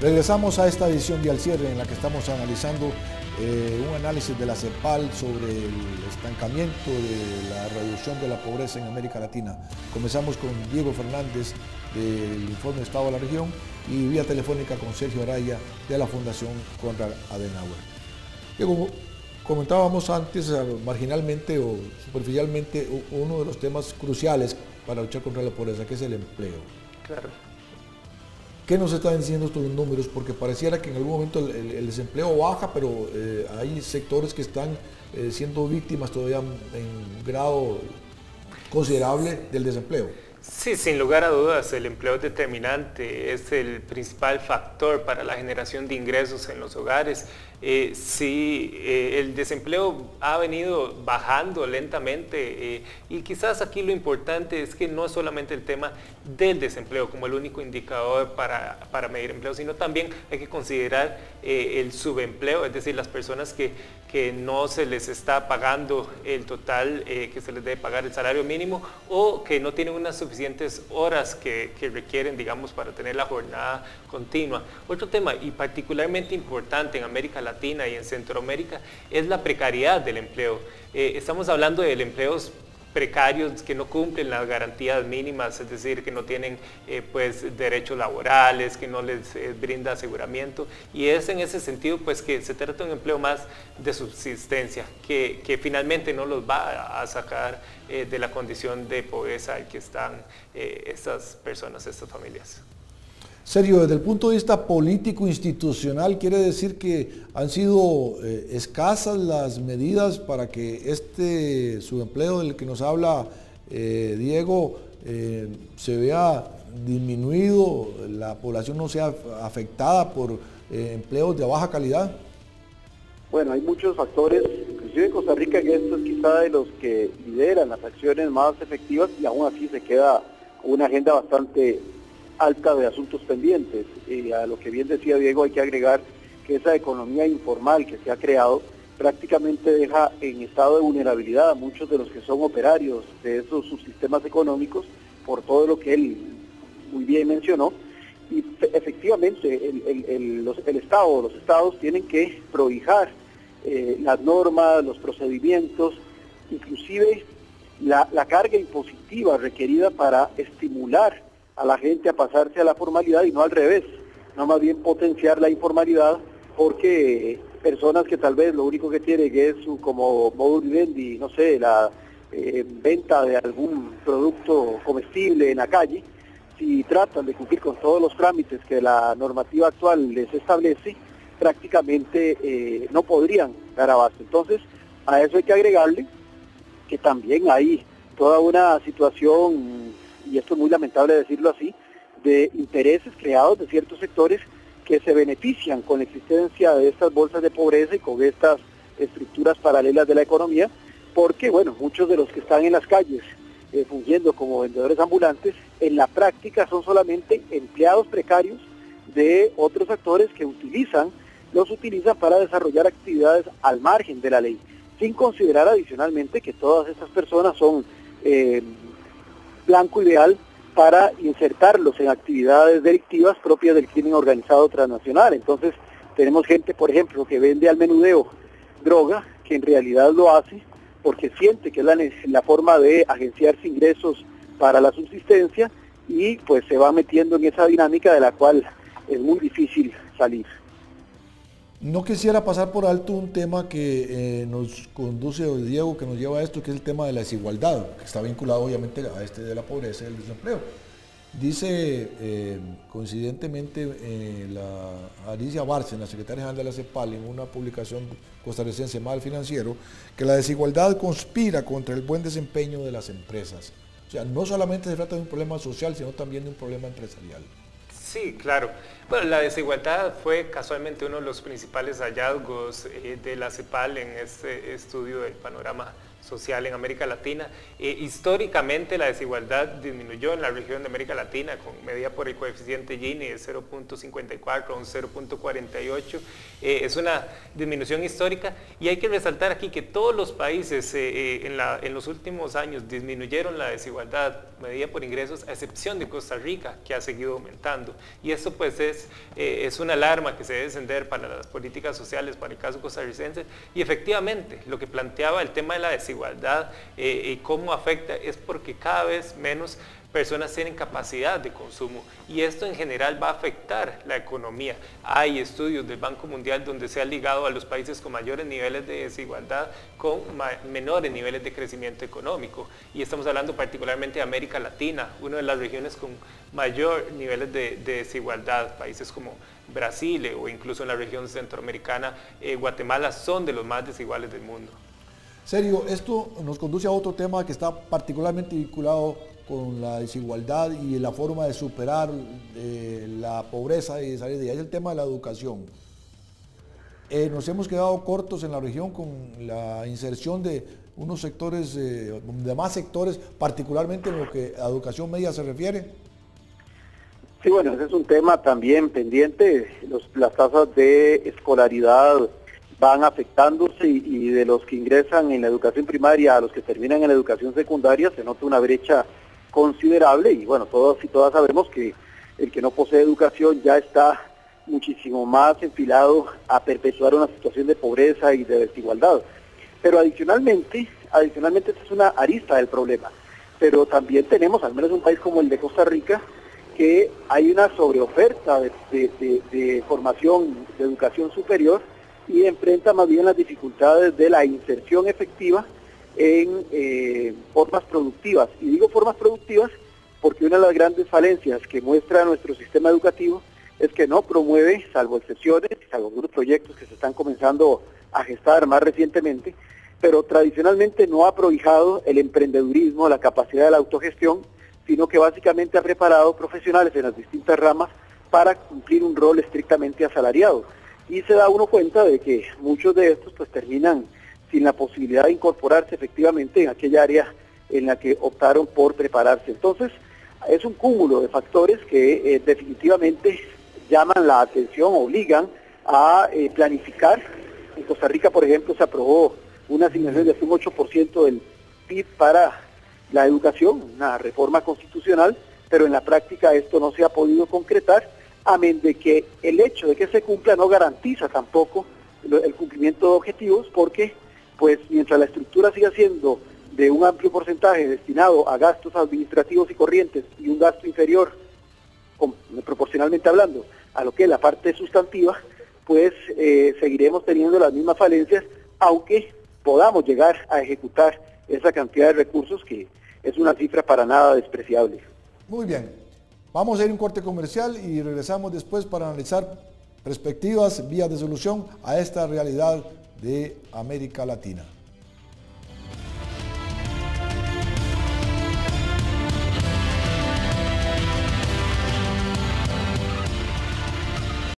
Regresamos a esta edición de Al Cierre en la que estamos analizando un análisis de la CEPAL sobre el estancamiento de la reducción de la pobreza en América Latina. Comenzamos con Diego Fernández del Informe de Estado de la Región y vía telefónica con Sergio Araya de la Fundación Konrad Adenauer. Diego, comentábamos antes marginalmente o superficialmente uno de los temas cruciales para luchar contra la pobreza, que es el empleo. Claro. ¿Qué nos están diciendo estos números? Porque pareciera que en algún momento el desempleo baja, pero hay sectores que están siendo víctimas todavía en grado considerable del desempleo. Sí, sin lugar a dudas, el empleo es determinante, es el principal factor para la generación de ingresos en los hogares. El desempleo ha venido bajando lentamente y quizás aquí lo importante es que no es solamente el tema del desempleo como el único indicador para medir empleo, sino también hay que considerar el subempleo, es decir, las personas que no se les está pagando el total que se les debe pagar el salario mínimo o que no tienen unas suficientes horas que requieren, digamos, para tener la jornada continua. Otro tema y particularmente importante en América Latina y en Centroamérica es la precariedad del empleo. Estamos hablando de empleos precarios que no cumplen las garantías mínimas, es decir, que no tienen pues derechos laborales, que no les brinda aseguramiento, y es en ese sentido pues que se trata de un empleo más de subsistencia, que finalmente no los va a sacar de la condición de pobreza en que están estas personas, estas familias. Sergio, desde el punto de vista político-institucional, ¿quiere decir que han sido escasas las medidas para que este subempleo del que nos habla Diego se vea disminuido, la población no sea afectada por empleos de baja calidad? Bueno, hay muchos factores, inclusive en Costa Rica, que esto es quizá de los que lideran las acciones más efectivas y aún así se queda con una agenda bastante alta de asuntos pendientes. A lo que bien decía Diego, hay que agregar que esa economía informal que se ha creado prácticamente deja en estado de vulnerabilidad a muchos de los que son operarios de esos subsistemas económicos por todo lo que él muy bien mencionó. Y efectivamente los estados tienen que prohijar las normas, los procedimientos, inclusive la carga impositiva requerida para estimular a la gente a pasarse a la formalidad y no al revés, no más bien potenciar la informalidad, porque personas que tal vez lo único que tienen es como modus vivendi, no sé, la venta de algún producto comestible en la calle, si tratan de cumplir con todos los trámites que la normativa actual les establece, prácticamente no podrían dar abasto. Entonces, a eso hay que agregarle que también hay toda una situación, y esto es muy lamentable decirlo así, de intereses creados de ciertos sectores que se benefician con la existencia de estas bolsas de pobreza y con estas estructuras paralelas de la economía, porque bueno, muchos de los que están en las calles fungiendo como vendedores ambulantes, en la práctica son solamente empleados precarios de otros actores que los utilizan para desarrollar actividades al margen de la ley, sin considerar adicionalmente que todas estas personas son blanco ideal para insertarlos en actividades delictivas propias del crimen organizado transnacional. Entonces tenemos gente, por ejemplo, que vende al menudeo droga, que en realidad lo hace porque siente que es la forma de agenciarse ingresos para la subsistencia y pues se va metiendo en esa dinámica de la cual es muy difícil salir. No quisiera pasar por alto un tema que nos conduce, Diego, que nos lleva a esto, que es el tema de la desigualdad, que está vinculado obviamente a este de la pobreza y el desempleo. Dice coincidentemente la Alicia Bárcena, la secretaria general de la CEPAL, en una publicación costarricense, Mal Financiero, que la desigualdad conspira contra el buen desempeño de las empresas. O sea, no solamente se trata de un problema social, sino también de un problema empresarial. Sí, claro. Bueno, la desigualdad fue casualmente uno de los principales hallazgos de la CEPAL en este estudio del panorama social en América Latina. Históricamente la desigualdad disminuyó en la región de América Latina, medida por el coeficiente Gini de 0.54 a un 0.48. Es una disminución histórica, y hay que resaltar aquí que todos los países en los últimos años disminuyeron la desigualdad medida por ingresos, a excepción de Costa Rica, que ha seguido aumentando. Y esto pues es una alarma que se debe encender para las políticas sociales, para el caso costarricense. Y efectivamente, lo que planteaba el tema de la desigualdad y cómo afecta es porque cada vez menos personas tienen capacidad de consumo, y esto en general va a afectar la economía. Hay estudios del Banco Mundial donde se ha ligado a los países con mayores niveles de desigualdad con menores niveles de crecimiento económico, y estamos hablando particularmente de América Latina, una de las regiones con mayor niveles de desigualdad. Países como Brasil o incluso en la región centroamericana, Guatemala, son de los más desiguales del mundo. Sergio, esto nos conduce a otro tema que está particularmente vinculado con la desigualdad y la forma de superar la pobreza y de salir de ella. Es el tema de la educación. Nos hemos quedado cortos en la región con la inserción de unos sectores, de más sectores, particularmente en lo que a educación media se refiere. Sí, bueno, ese es un tema también pendiente. Las tasas de escolaridad van afectándose, y de los que ingresan en la educación primaria a los que terminan en la educación secundaria se nota una brecha considerable, y bueno, todos y todas sabemos que el que no posee educación ya está muchísimo más enfilado a perpetuar una situación de pobreza y de desigualdad. Pero adicionalmente esta es una arista del problema, pero también tenemos, al menos en un país como el de Costa Rica, que hay una sobreoferta de formación, de educación superior, y enfrenta más bien las dificultades de la inserción efectiva en formas productivas. Y digo formas productivas porque una de las grandes falencias que muestra nuestro sistema educativo es que no promueve, salvo excepciones, salvo algunos proyectos que se están comenzando a gestar más recientemente, pero tradicionalmente no ha prohijado el emprendedurismo, la capacidad de la autogestión, sino que básicamente ha preparado profesionales en las distintas ramas para cumplir un rol estrictamente asalariado. Y se da uno cuenta de que muchos de estos pues terminan sin la posibilidad de incorporarse efectivamente en aquella área en la que optaron por prepararse. Entonces, es un cúmulo de factores que definitivamente llaman la atención, obligan a planificar. En Costa Rica, por ejemplo, se aprobó una asignación de un 8% del PIB para la educación, una reforma constitucional, pero en la práctica esto no se ha podido concretar, amén de que el hecho de que se cumpla no garantiza tampoco el cumplimiento de objetivos, porque pues mientras la estructura siga siendo de un amplio porcentaje destinado a gastos administrativos y corrientes y un gasto inferior, proporcionalmente hablando, a lo que es la parte sustantiva, pues seguiremos teniendo las mismas falencias, aunque podamos llegar a ejecutar esa cantidad de recursos, que es una cifra para nada despreciable. Muy bien, vamos a ir a un corte comercial y regresamos después para analizar perspectivas, vías de solución a esta realidad de América Latina.